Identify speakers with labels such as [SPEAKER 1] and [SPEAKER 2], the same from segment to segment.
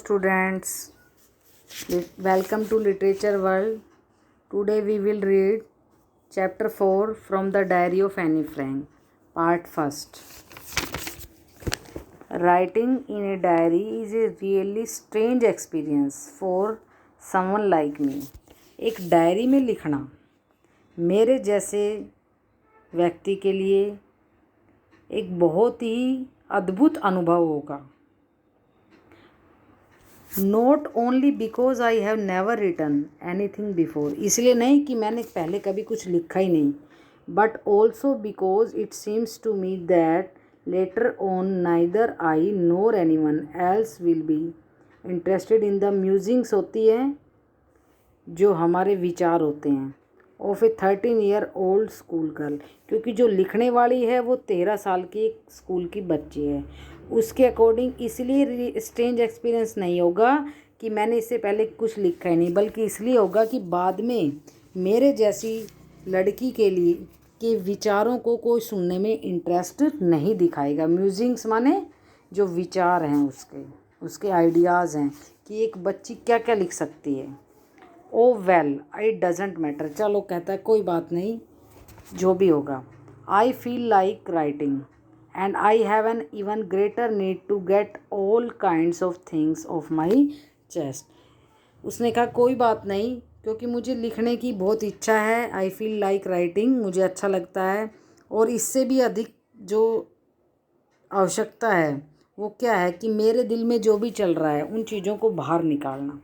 [SPEAKER 1] students, welcome to Literature World. Today we will read chapter 4 from the Diary of Anne Frank, part 1st. Writing in a diary is a really strange experience for someone like me. एक diary में लिखना मेरे जैसे व्यक्ति के लिए एक बहुत ही अद्भुत अनुभव होगा. Not only because I have never written anything before, इसलिए नहीं कि मैंने पहले कभी कुछ लिखा ही नहीं, but also because it seems to me that later on neither I nor anyone else will be interested in the musings होती है जो हमारे विचार होते हैं of a 13 year old schoolgirl, क्योंकि जो लिखने वाली है वो 13 साल की एक स्कूल की बच्ची है. उसके अकॉर्डिंग इसलिए स्ट्रेंज एक्सपीरियंस नहीं होगा कि मैंने इससे पहले कुछ लिखा ही नहीं, बल्कि इसलिए होगा कि बाद में मेरे जैसी लड़की के लिए के विचारों को कोई सुनने में इंटरेस्ट नहीं दिखाएगा. म्यूजिंग्स माने जो विचार हैं उसके आइडियाज़ हैं कि एक बच्ची क्या क्या लिख सकती है. Oh well it doesn't matter, चलो कहता है कोई बात नहीं, जो भी होगा. I feel like writing and I have an even greater need to get all kinds of things off my chest. उसने कहा कोई बात नहीं, क्योंकि मुझे लिखने की बहुत इच्छा है. आई फील लाइक राइटिंग, मुझे अच्छा लगता है, और इससे भी अधिक जो आवश्यकता है वो क्या है कि मेरे दिल में जो भी चल रहा है उन चीज़ों को बाहर निकालना.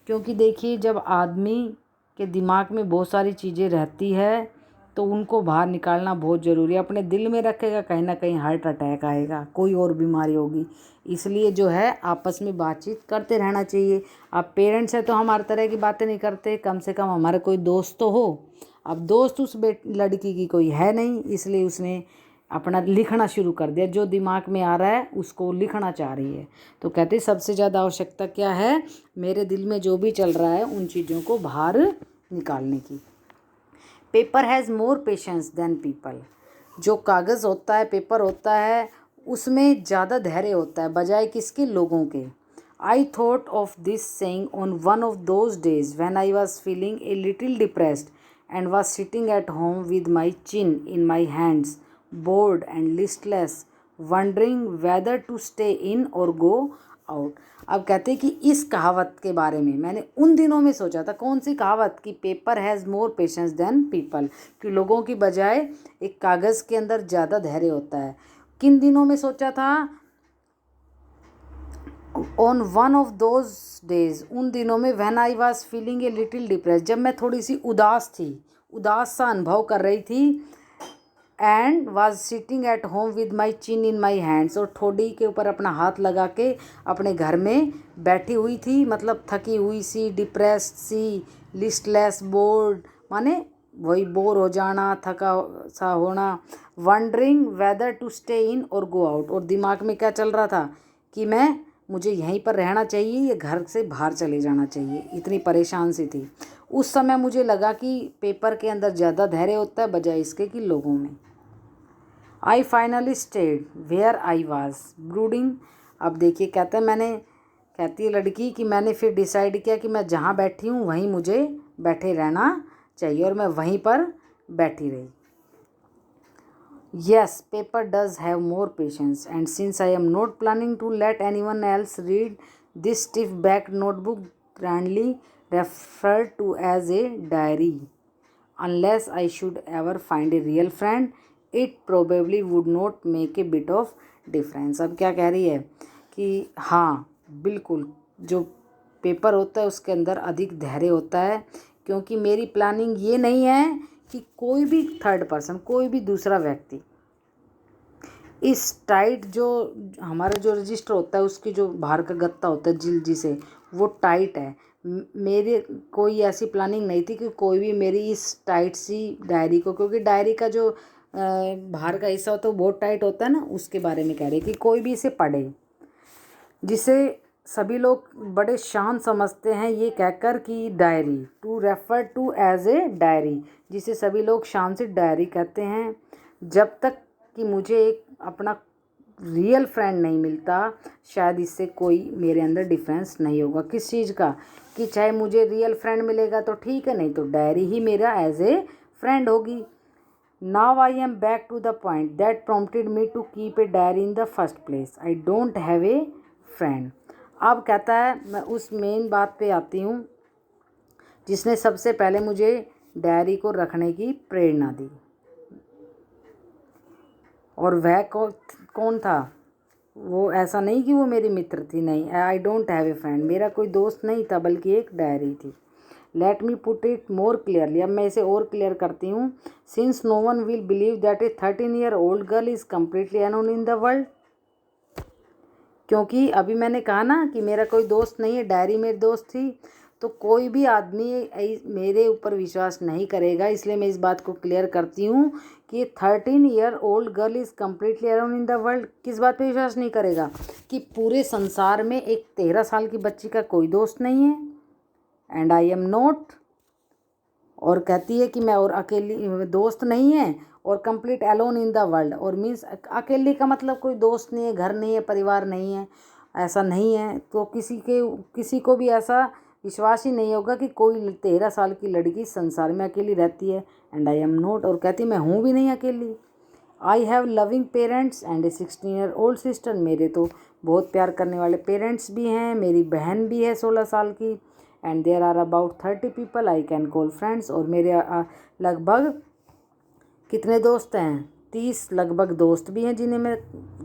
[SPEAKER 1] क्योंकि देखिए, जब आदमी के दिमाग में बहुत सारी चीज़ें रहती है तो उनको बाहर निकालना बहुत ज़रूरी है. अपने दिल में रखेगा कहीं ना कहीं हार्ट अटैक आएगा, कोई और बीमारी होगी. इसलिए जो है आपस में बातचीत करते रहना चाहिए. अब पेरेंट्स है तो हमारे तरह की बातें नहीं करते, कम से कम हमारे कोई दोस्त तो हो. अब दोस्त उस लड़की की कोई है नहीं, इसलिए उसने अपना लिखना शुरू कर दिया. जो दिमाग में आ रहा है उसको लिखना चाह रही है. तो कहते सबसे ज़्यादा आवश्यकता क्या है, मेरे दिल में जो भी चल रहा है उन चीज़ों को बाहर निकालने की. Paper has more patience than people, जो कागज़ होता है, पेपर होता है, उसमें ज़्यादा धैर्य होता है बजाय किसके, लोगों के. I thought of this saying on one of those days when I was feeling a little depressed and was sitting at home with my chin in my hands, bored and listless, wondering whether to stay in or go out. अब कहते हैं कि इस कहावत के बारे में मैंने उन दिनों में सोचा था. कौन सी कहावत? कि paper has more patience than people, कि लोगों की बजाय एक कागज़ के अंदर ज़्यादा धैर्य होता है. किन दिनों में सोचा था? On one of those days, उन दिनों में. When I was feeling a little depress, जब मैं थोड़ी सी उदास थी, उदास सा अनुभव कर रही थी. And was sitting at home with my chin in my hands, और ठोडी के ऊपर अपना हाथ लगा के अपने घर में बैठी हुई थी. मतलब थकी हुई सी, डिप्रेस्ड सी, लिस्टलेस, बोर्ड माने वही बोर हो जाना, थका सा होना. Wondering whether to stay in or go out, और दिमाग में क्या चल रहा था कि मुझे यहीं पर रहना चाहिए या घर से बाहर चले जाना चाहिए. इतनी परेशान सी थी. उस समय मुझे लगा कि पेपर के अंदर ज़्यादा धैर्य होता है बजाय इसके कि लोगों में. I finally stayed where I was brooding. अब देखिए, कहती है लड़की कि मैंने फिर डिसाइड किया कि मैं जहाँ बैठी हूँ वहीं मुझे बैठे रहना चाहिए, और मैं वहीं पर बैठी रही. Yes, paper does have more patience, and since I am not planning to let anyone else read this stiff back notebook grandly referred to as a diary, unless I should ever find a real friend, it probably would not make a bit of difference. अब क्या कह रही है कि हाँ बिल्कुल, जो paper होता है उसके अंदर अधिक धैर्य होता है, क्योंकि मेरी प्लानिंग ये नहीं है कि कोई भी थर्ड पर्सन, कोई भी दूसरा व्यक्ति इस टाइट, जो हमारा जो रजिस्टर होता है उसकी जो बाहर का गत्ता होता है जिल्दी से, वो टाइट है. मेरे कोई ऐसी प्लानिंग नहीं थी कि कोई भी मेरी इस टाइट सी डायरी को, क्योंकि डायरी का जो बाहर का हिस्सा होता है वो बहुत टाइट होता है ना, उसके बारे में कह रही कि कोई भी इसे पढ़े, जिसे सभी लोग बड़े शान समझते हैं ये कहकर कि diary, to refer to as a diary, जिसे सभी लोग शान से डायरी कहते हैं. जब तक कि मुझे एक अपना रियल फ्रेंड नहीं मिलता, शायद इससे कोई मेरे अंदर डिफरेंस नहीं होगा। किस चीज़ का? कि चाहे मुझे रियल फ्रेंड मिलेगा तो ठीक है, नहीं तो डायरी ही मेरा एज ए फ्रेंड होगी। Now I am back to the point that prompted me to keep a diary in the first place. I don't have a friend. अब कहता है, मैं उस मेन बात पे आती हूँ जिसने सबसे पहले मुझे डायरी को रखने की प्रेरणा दी। और वह कौन था? वो ऐसा नहीं कि वो मेरी मित्र थी, नहीं। I don't have a friend, मेरा कोई दोस्त नहीं था, बल्कि एक डायरी थी। Let me put it more clearly, अब मैं इसे और क्लियर करती हूँ। Since no one will believe that a 13-year-old girl is completely unknown in the world. क्योंकि अभी मैंने कहा ना कि मेरा कोई दोस्त नहीं है, डायरी मेरी दोस्त थी, तो कोई भी आदमी मेरे ऊपर विश्वास नहीं करेगा। इसलिए मैं इस बात को क्लियर करती हूँ कि 13-year-old girl is completely alone in the world. किस बात पे विश्वास नहीं करेगा? कि पूरे संसार में एक 13 साल की बच्ची का कोई दोस्त नहीं है, एंड आई एम नॉट। और कहती है कि मैं और अकेली, दोस्त नहीं है, और complete alone in the world, और मीन्स अकेली का मतलब कोई दोस्त नहीं है, घर नहीं है, परिवार नहीं है, ऐसा नहीं है। तो किसी को भी ऐसा विश्वास ही नहीं होगा कि कोई 13 साल की लड़की संसार में अकेली रहती है। एंड आई एम नॉट, और कहती मैं हूँ भी नहीं अकेली। I have loving parents and A 16-year-old sister. मेरे तो बहुत प्यार करने वाले पेरेंट्स भी हैं, मेरी बहन भी है 16 साल की। And there are about 30 people I can call friends. और मेरे लगभग कितने दोस्त हैं? 30 लगभग दोस्त भी हैं जिन्हें मैं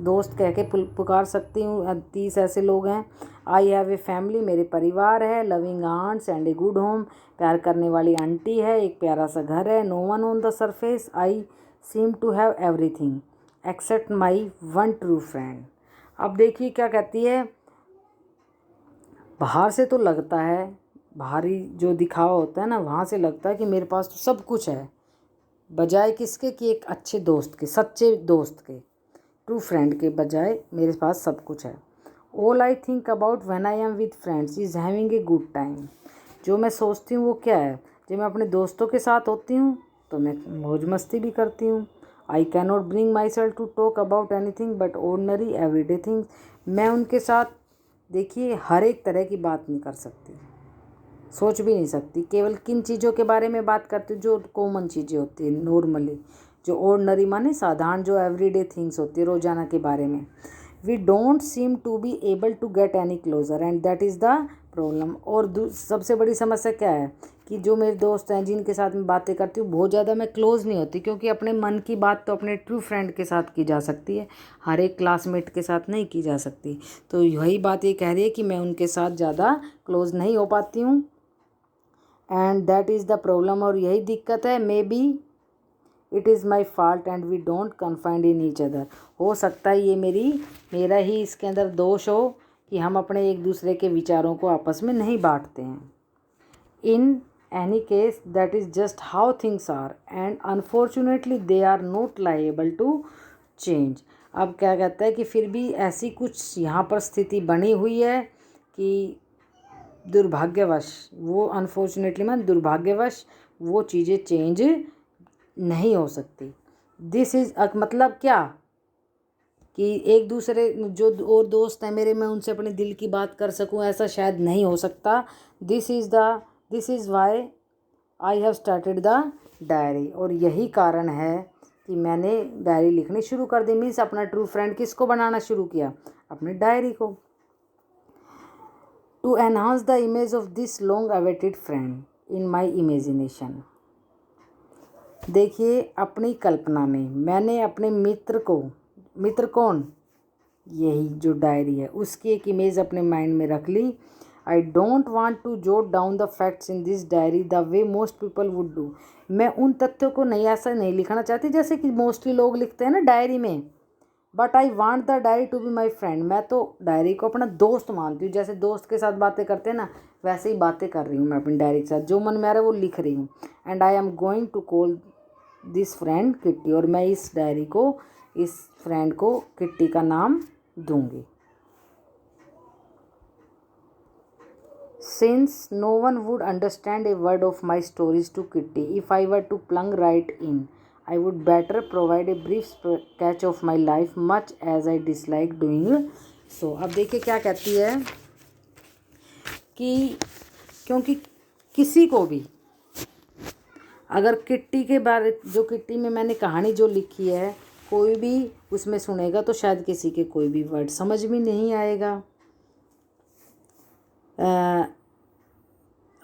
[SPEAKER 1] दोस्त कह के पुकार सकती हूँ। 30 ऐसे लोग हैं। आई हैव ए फैमिली, मेरे परिवार है। Loving aunts and a good home, प्यार करने वाली आंटी है, एक प्यारा सा घर है। No one on the surface I seem to have everything except my one true friend. अब देखिए क्या कहती है। बाहर से तो लगता है, बाहरी जो दिखावा होता है ना, वहाँ से लगता है कि मेरे पास तो सब कुछ है, बजाय किसके? कि एक अच्छे दोस्त के, सच्चे दोस्त के, ट्रू फ्रेंड के बजाय मेरे पास सब कुछ है। All I think about when I am with friends is having a good time. जो मैं सोचती हूँ वो क्या है? जब मैं अपने दोस्तों के साथ होती हूँ तो मैं मौज मस्ती भी करती हूँ। I can not bring myself to talk about anything but ordinary everyday things. मैं उनके साथ, देखिए, हर एक तरह की बात नहीं कर सकती, सोच भी नहीं सकती। केवल किन चीज़ों के बारे में बात करती हूँ? जो कॉमन चीज़ें होती हैं, नॉर्मली, जो ऑर्डनरी माने साधारण, जो एवरीडे थिंग्स होती है, रोज़ाना के बारे में। We don't seem to be able to get any closer and that is the problem. और सबसे बड़ी समस्या क्या है? कि जो मेरे दोस्त हैं जिनके साथ मैं बातें करती हूँ, बहुत ज़्यादा मैं क्लोज़ नहीं होती, क्योंकि अपने मन की बात तो अपने ट्रू फ्रेंड के साथ की जा सकती है, हर एक क्लासमेट के साथ नहीं की जा सकती। तो यही बात ये कह रही है कि मैं उनके साथ ज़्यादा क्लोज़ नहीं हो पाती हूँ, and that is the problem. और यही दिक्कत है। Maybe it is my fault and we don't confined in each other. हो सकता है ये मेरा ही इसके अंदर दोष हो कि हम अपने एक दूसरे के विचारों को आपस में नहीं बांटते हैं। In any case that is just how things are and unfortunately they are not liable to change. अब क्या कहता है कि फिर भी ऐसी कुछ यहाँ पर स्थिति बनी हुई है कि दुर्भाग्यवश, वो अनफॉर्चुनेटली मैं दुर्भाग्यवश वो चीज़ें चेंज नहीं हो सकती। दिस इज़ मतलब क्या? कि एक दूसरे जो और दोस्त हैं मेरे, मैं उनसे अपने दिल की बात कर सकूं, ऐसा शायद नहीं हो सकता। This is why I have started the diary. और यही कारण है कि मैंने डायरी लिखनी शुरू कर दी। मीन्स अपना ट्रू फ्रेंड किसको बनाना शुरू किया? अपनी डायरी को। To enhance the image of this long awaited friend in my imagination. देखिए, अपनी कल्पना में मैंने अपने मित्र कौन? यही जो डायरी है, उसकी एक इमेज अपने माइंड में रख ली। I don't want to jot down the facts in this diary the way most people would do. मैं उन तथ्यों को ऐसा नहीं लिखना चाहती जैसे कि मोस्टली लोग लिखते हैं ना डायरी में। But I want the diary to be my friend. मैं तो डायरी को अपना दोस्त मानती हूँ। जैसे दोस्त के साथ बातें करते हैं ना, वैसे ही बातें कर रही हूँ मैं अपनी डायरी के साथ। जो मन में आ रहा है वो लिख रही हूँ। And I am going to call this friend Kitty. और मैं इस डायरी को, इस फ्रेंड को किट्टी का नाम दूंगी। Since no one would understand a word of my stories to Kitty if I were to plunge right in, I would better provide a brief sketch of my life much as I dislike doing so. अब देखिए क्या कहती है कि क्योंकि किसी को भी अगर किट्टी के बारे, जो किट्टी में मैंने कहानी जो लिखी है, कोई भी उसमें सुनेगा तो शायद किसी के कोई भी वर्ड समझ में नहीं आएगा।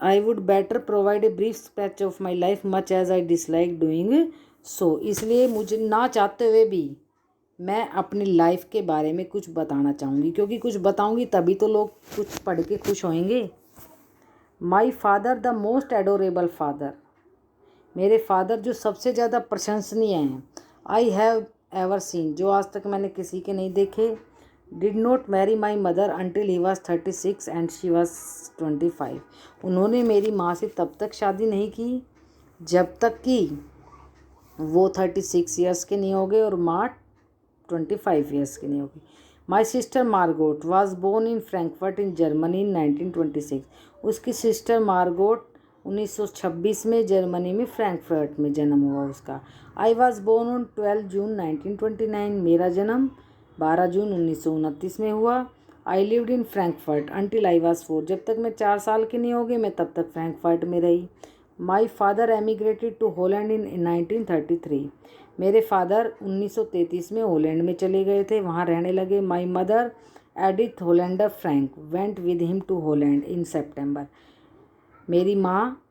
[SPEAKER 1] I would better provide a brief sketch of my life much as I dislike doing so. इसलिए मुझे ना चाहते हुए भी मैं अपनी लाइफ के बारे में कुछ बताना चाहूँगी, क्योंकि कुछ बताऊँगी तभी तो लोग कुछ पढ़ के खुश होंगे। My father the most adorable father, मेरे फादर जो सबसे ज़्यादा प्रशंसनीय हैं। आई हैव एवर सीन, जो आज तक मैंने किसी के नहीं देखे। Did not marry my mother until he was 36 and she was 25, उन्होंने मेरी माँ से तब तक शादी नहीं की जब तक कि वो 36 ईयर्स के नहीं हो गए और माँ 25 ईयर्स की नहीं होगी। My sister Margot was born in Frankfurt in Germany in 1926, उसकी सिस्टर मार्गोट 1926 में जर्मनी में फ्रैंकफर्ट में जन्म हुआ उसका। आई वॉज बोर्न ऑन 12 जून 1929, मेरा जन्म 12 जून 1929 में हुआ। I lived in Frankfurt until I was 4, जब तक मैं 4 साल की नहीं हो गई मैं तब तक फ्रैंकफर्ट में रही। माई फादर एमिग्रेटेड टू हॉलैंड इन 1933, मेरे फादर 1933 में हॉलैंड में चले गए थे, वहाँ रहने लगे। My mother Edith Hollander Frank went with him to Holland in September, मेरी माँ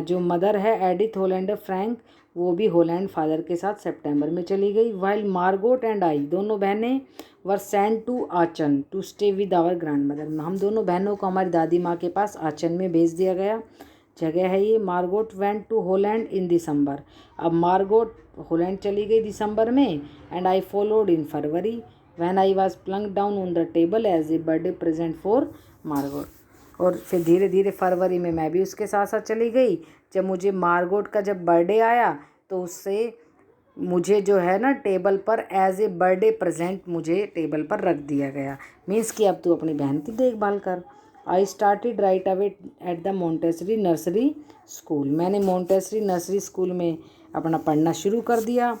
[SPEAKER 1] जो मदर है एडिथ होलैंडर फ्रैंक, वो भी हॉलैंड फादर के साथ सितंबर में चली गई। वाइल मार्गोट एंड आई, दोनों बहनें were sent to Aachen to stay with our grand mother, हम दोनों बहनों को हमारी दादी माँ के पास आचन में भेज दिया गया, जगह है ये। Margot went to Holland in December, अब मार्गोट हॉलैंड चली गई दिसंबर में। And I followed in February when I was plunk down on the table as a birthday present for Margot, और फिर धीरे धीरे फरवरी में मैं भी उसके साथ साथ चली गई। जब मुझे मार्गोट का जब बर्थडे आया तो उससे मुझे जो है ना टेबल पर एज ए बर्थडे प्रेजेंट मुझे टेबल पर रख दिया गया, मीन्स कि अब तू अपनी बहन की देखभाल कर। I started right away at the Montessori nursery school, मैंने मोंटेसरी नर्सरी स्कूल में अपना पढ़ना शुरू कर दिया।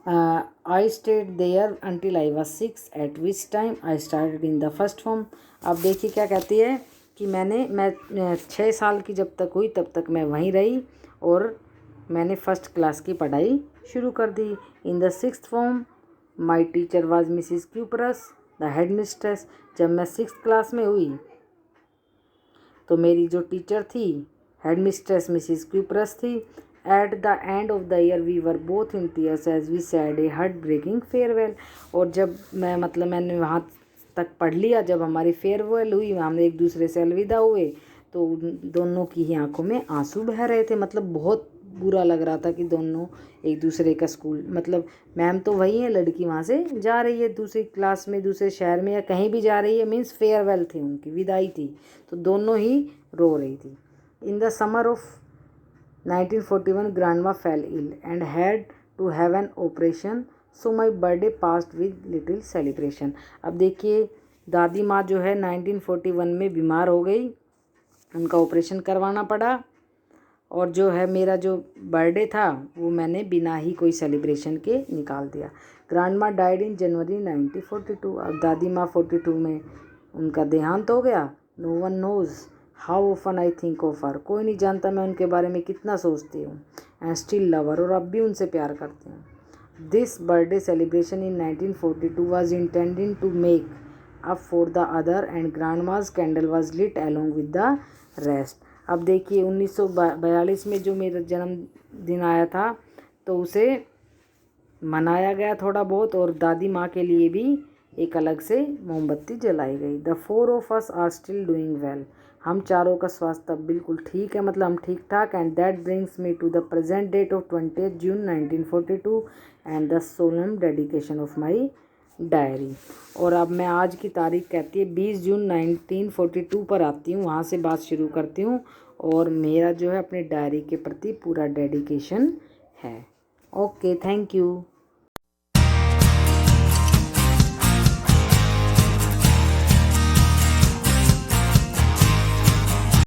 [SPEAKER 1] I stayed there until I was 6 at which time I started in the first form. अब देखिए क्या कहती है कि मैं 6 साल की जब तक हुई तब तक मैं वहीं रही और मैंने फर्स्ट क्लास की पढ़ाई शुरू कर दी। In the 6th form my teacher was Mrs Kuperus the head mistress, जब मैं 6th क्लास में हुई तो मेरी जो टीचर थी हेड मिस्ट्रेस मिसिस क्यूपरस थी। At the end of the year we were both in tears as we said a heartbreaking farewell, और जब मैंने वहाँ तक पढ़ लिया, जब हमारी फेयरवेल हुई हम एक दूसरे से अलविदा हुए तो दोनों की ही आंखों में आंसू बह रहे थे, मतलब बहुत बुरा लग रहा था कि दोनों एक दूसरे का स्कूल, मतलब मैम तो वही है, लड़की वहाँ से जा रही है दूसरी क्लास में दूसरे शहर में या कहीं भी जा रही है, मीन्स फेयरवेल थी उनकी, विदाई थी, तो दोनों ही रो रही थी। In the summer of 1941 grandma fell ill and had to have an operation, so my birthday passed with little celebration. अब देखिए दादी माँ जो है 1941 में बीमार हो गई, उनका ऑपरेशन करवाना पड़ा, और जो है मेरा जो बर्थडे था वो मैंने बिना ही कोई सेलिब्रेशन के निकाल दिया। ग्रैंडमा डाइड इन जनवरी 1942, अब दादी माँ 42 में उनका देहांत हो गया। No one knows how often I think of her, कोई नहीं जानता मैं उनके बारे में कितना सोचती हूँ। एंड स्टिल लवर, और अब भी उनसे प्यार करती हूँ। This birthday celebration in 1942 was intending to make up for the other and grandma's candle was lit along with the rest. अब देखिए 1942 में जो मेरा जन्मदिन आया था तो उसे मनाया गया थोड़ा बहुत, और दादी माँ के लिए भी एक अलग से मोमबत्ती जलाई गई। The 4 of us are still doing well, हम चारों का स्वास्थ्य अब बिल्कुल ठीक है, मतलब हम ठीक ठाक। And that brings me to the present date of 20 June 1942 and the solemn dedication of my diary. और अब मैं आज की तारीख कहती है 20 जून 1942 पर आती हूँ, वहाँ से बात शुरू करती हूँ, और मेरा जो है अपने डायरी के प्रति पूरा डेडिकेशन है। Okay, thank you.